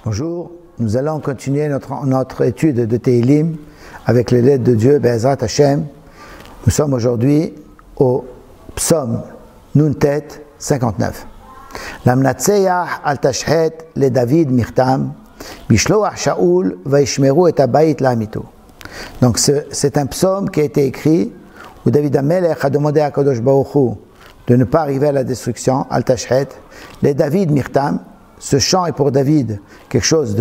Bonjour, nous allons continuer notre étude de Tehillim avec l'aide de Dieu, Be'ezrat Hashem. Nous sommes aujourd'hui au psaume Nuntet 59. L'amnatseyah al tashhet le David mirtam, bishloach Shaoul vaishmeru et abayit la'amito. Donc c'est un psaume qui a été écrit où David Amelech a demandé à Kadosh Baruch Hu de ne pas arriver à la destruction, al tashhet, le David mirtam. Ce chant est pour David quelque chose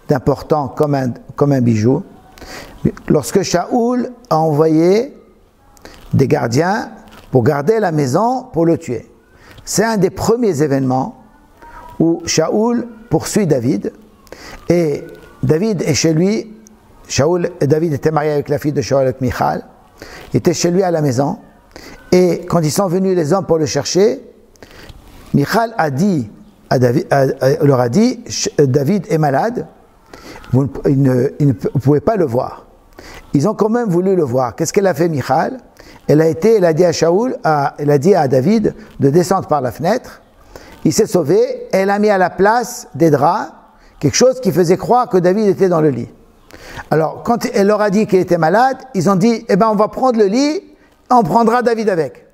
d'important comme un bijou. Lorsque Shaoul a envoyé des gardiens pour garder la maison pour le tuer. C'est un des premiers événements où Shaoul poursuit David et David est chez lui. David était marié avec la fille de Shaoul, avec Michal. Il était chez lui à la maison et quand ils sont venus les hommes pour le chercher, Michal leur a dit, David est malade, vous ne pouvez pas le voir. Ils ont quand même voulu le voir. Qu'est-ce qu'elle a fait, Michal? Elle a dit à Shaoul, elle a dit à David de descendre par la fenêtre. Il s'est sauvé. Elle a mis à la place des draps quelque chose qui faisait croire que David était dans le lit. Alors, quand elle leur a dit qu'il était malade, ils ont dit, on va prendre le lit, on prendra David avec.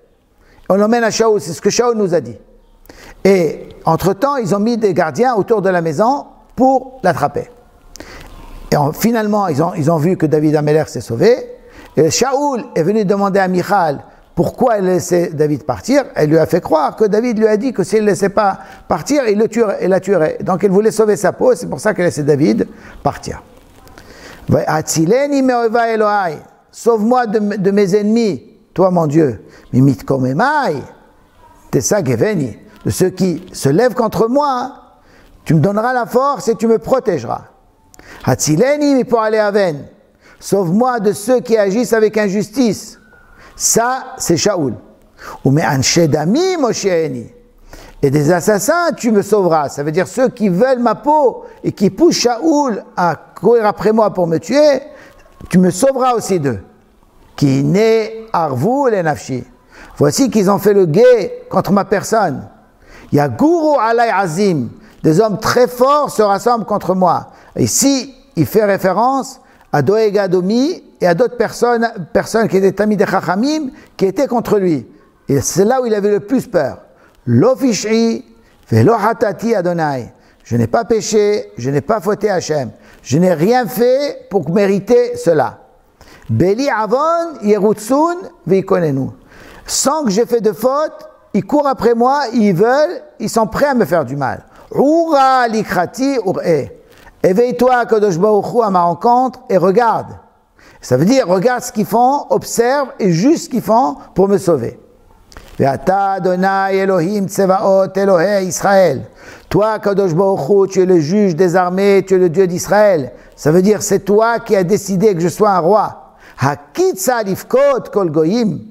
On l'emmène à Shaoul, c'est ce que Shaoul nous a dit. Et entre-temps, ils ont mis des gardiens autour de la maison pour l'attraper. Et finalement, ils ont vu que David Amelech s'est sauvé. Et Shaoul est venu demander à Michal pourquoi elle laissait David partir. Elle lui a fait croire que David lui a dit que s'il ne le laissait pas partir, il la tuerait. Donc elle voulait sauver sa peau, c'est pour ça qu'elle laissait David partir. Sauve-moi de mes ennemis, toi mon Dieu. Mimit komemai, tesa geveni. De ceux qui se lèvent contre moi, tu me donneras la force et tu me protégeras. Hatzileni mi pour aller à Aven. Sauve-moi de ceux qui agissent avec injustice. Ça, c'est Shaoul. Ou me anshedami mosheeni. Et des assassins, tu me sauveras. Ça veut dire ceux qui veulent ma peau et qui poussent Shaoul à courir après moi pour me tuer, tu me sauveras aussi d'eux. Ki ne arvu le nafshi. Voici qu'ils ont fait le guet contre ma personne. Yaguru alay azim, des hommes très forts se rassemblent contre moi. Ici, il fait référence à Doeg Adomi et à d'autres personnes qui étaient Tamid Chachamim, qui étaient contre lui. Et c'est là où il avait le plus peur. Lo fish'i velo hatati Adonai. Je n'ai pas péché, je n'ai pas fauté Hachem. Je n'ai rien fait pour mériter cela. Beli avon yerutsun veikonenu. Sans que j'ai fait de faute, ils courent après moi, ils sont prêts à me faire du mal. Ura likrati ur'e. Éveille-toi, Kadosh Baruch Hu, à ma rencontre et regarde. Ça veut dire, regarde ce qu'ils font, observe et juge ce qu'ils font pour me sauver. Ve'ata Adonai Elohim Tsevaot Elohei Israël. Toi, Kadosh Baruch Hu, tu es le juge des armées, tu es le Dieu d'Israël. Ça veut dire, c'est toi qui as décidé que je sois un roi. Hakitsa lifkot kol goyim.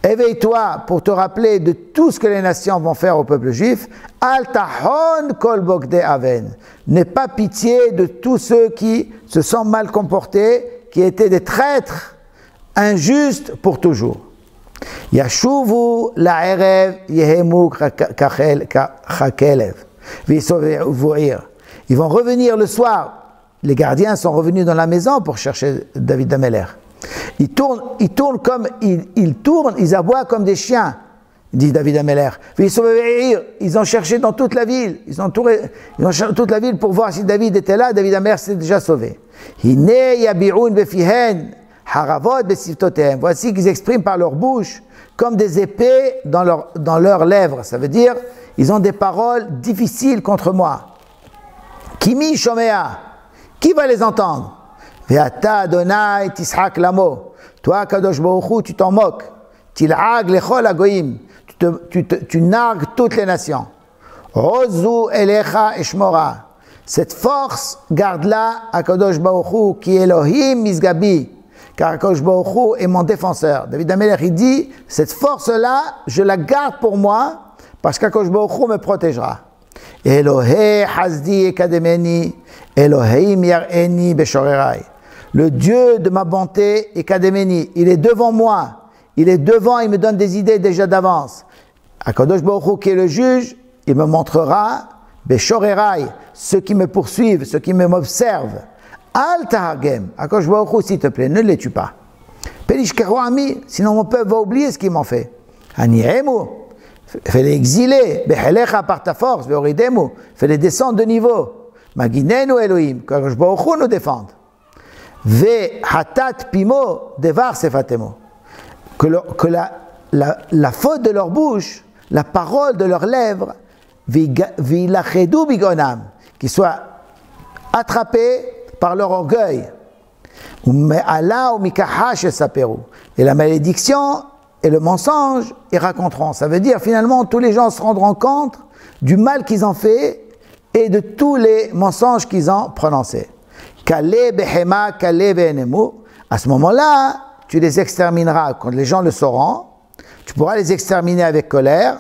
Éveille-toi pour te rappeler de tout ce que les nations vont faire au peuple juif. Al tahon kol bogde aven. N'aie pas pitié de tous ceux qui se sont mal comportés, qui étaient des traîtres, injustes pour toujours. Yashuvu la'erev yehemu kachelev. Ils vont revenir le soir. Les gardiens sont revenus dans la maison pour chercher David Amelech. Ils aboient comme des chiens, dit David Amelech. Ils ont cherché dans toute la ville, ils ont cherché toute la ville pour voir si David était là. David Amelech s'est déjà sauvé. Voici qu'ils expriment par leur bouche comme des épées dans leurs lèvres. Ça veut dire, ils ont des paroles difficiles contre moi. Kimi shomea, qui va les entendre? Ve'ata Adonai tishak lamo. Toi, Kadosh Baruch Hu, tu t'en moques. Til'ag lechol hagoyim. Tu nargues toutes les nations. Ozu elecha eshmora. Cette force, garde-la à Kadosh Baruch Hu, qui est Elohim misgabi. Car Kadosh Baruch Hu est mon défenseur. David Amelech, il dit, cette force-là, je la garde pour moi, parce qu'Kadosh Baruch Hu me protégera. Elohei hasdi ekademeni, Elohim yar'eni beshorerai. Le Dieu de ma bonté est Kademeni, il est devant moi, il me donne des idées déjà d'avance. Akadosh Baruch Hu qui est le juge, il me montrera Beshorerai, ceux qui me poursuivent, ceux qui m'observent, Al Tahargem, Akadosh Baruch Hu, s'il te plaît, ne les tue pas. Pelishkeru ami, sinon mon peuple va oublier ce qu'ils m'ont fait. Aniremu, fais-les exiler, Behelecha par ta force, Veoridemu, fais-les descendre de niveau. Maginenu Elohim, Akadosh Baruch Hu nous défende. Ve hatat pimo devar sefatemo, que la faute de leur bouche, la parole de leurs lèvres, vilachedu bigonam, qu'ils soient attrapés par leur orgueil. Et la malédiction et le mensonge, ils raconteront. Ça veut dire finalement tous les gens se rendront compte du mal qu'ils ont fait et de tous les mensonges qu'ils ont prononcés. À ce moment-là, tu les extermineras. Quand les gens le sauront, tu pourras les exterminer avec colère.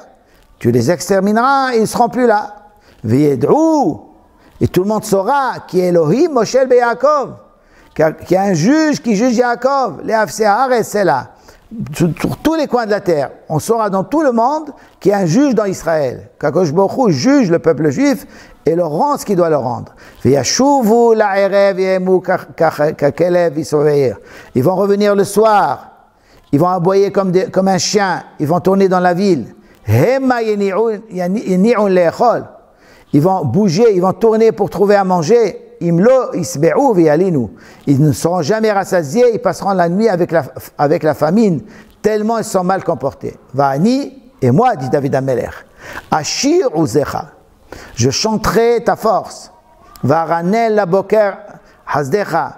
Tu les extermineras et ils ne seront plus là. Et tout le monde saura qui est Elohim Moshe Yaakov, qu'il y a un juge qui juge Yaakov, les Hafsehar et c'est là. Sur tous les coins de la terre, on saura dans tout le monde qu'il y a un juge dans Israël. Qu'Akadosh Baruch Hu juge le peuple juif et leur rend ce qu'il doit leur rendre. Ils vont revenir le soir, ils vont aboyer comme un chien, ils vont tourner dans la ville. Ils vont bouger, ils vont tourner pour trouver à manger. Ils ne seront jamais rassasiés, ils passeront la nuit avec la famine, tellement ils sont mal comportés. Va'ani, et moi, dit David Amelech, Ashir uzecha, je chanterai ta force. Va'ranel la boker hasdecha,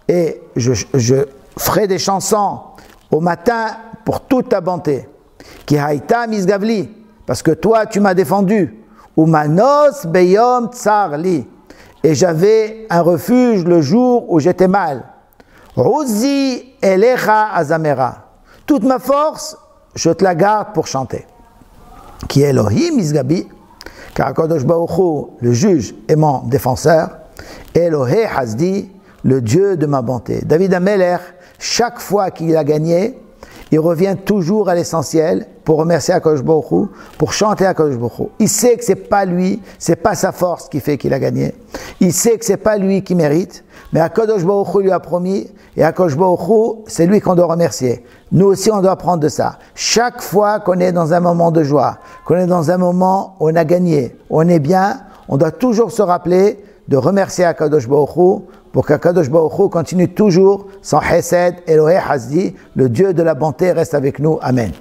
et je ferai des chansons au matin pour toute ta bonté. Ki haïta misgavli, parce que toi tu m'as défendu. Umanos beyom tsarli, et j'avais un refuge le jour où j'étais mal. Ruzi elecha azamera, toute ma force, je te la garde pour chanter. Qui est Elohim Isgabi, car Akadosh Baruch Hu, le juge est mon défenseur, Elohé Hasdi, le Dieu de ma bonté. David Amelech, chaque fois qu'il a gagné, il revient toujours à l'essentiel pour remercier Akadosh Baruch Hu, pour chanter Akadosh Baruch Hu. Il sait que c'est pas lui, c'est pas sa force qui fait qu'il a gagné. Il sait que c'est pas lui qui mérite, mais Akadosh Baruch Hu lui a promis, et Akadosh Baruch Hu, c'est lui qu'on doit remercier. Nous aussi, on doit prendre de ça. Chaque fois qu'on est dans un moment de joie, qu'on est dans un moment où on a gagné, où on est bien, on doit toujours se rappeler de remercier Akadosh Baruch Hu, pour qu'Akadosh Baruch Hu continue toujours son Hesed, Elohé Hasdi, le Dieu de la bonté reste avec nous. Amen.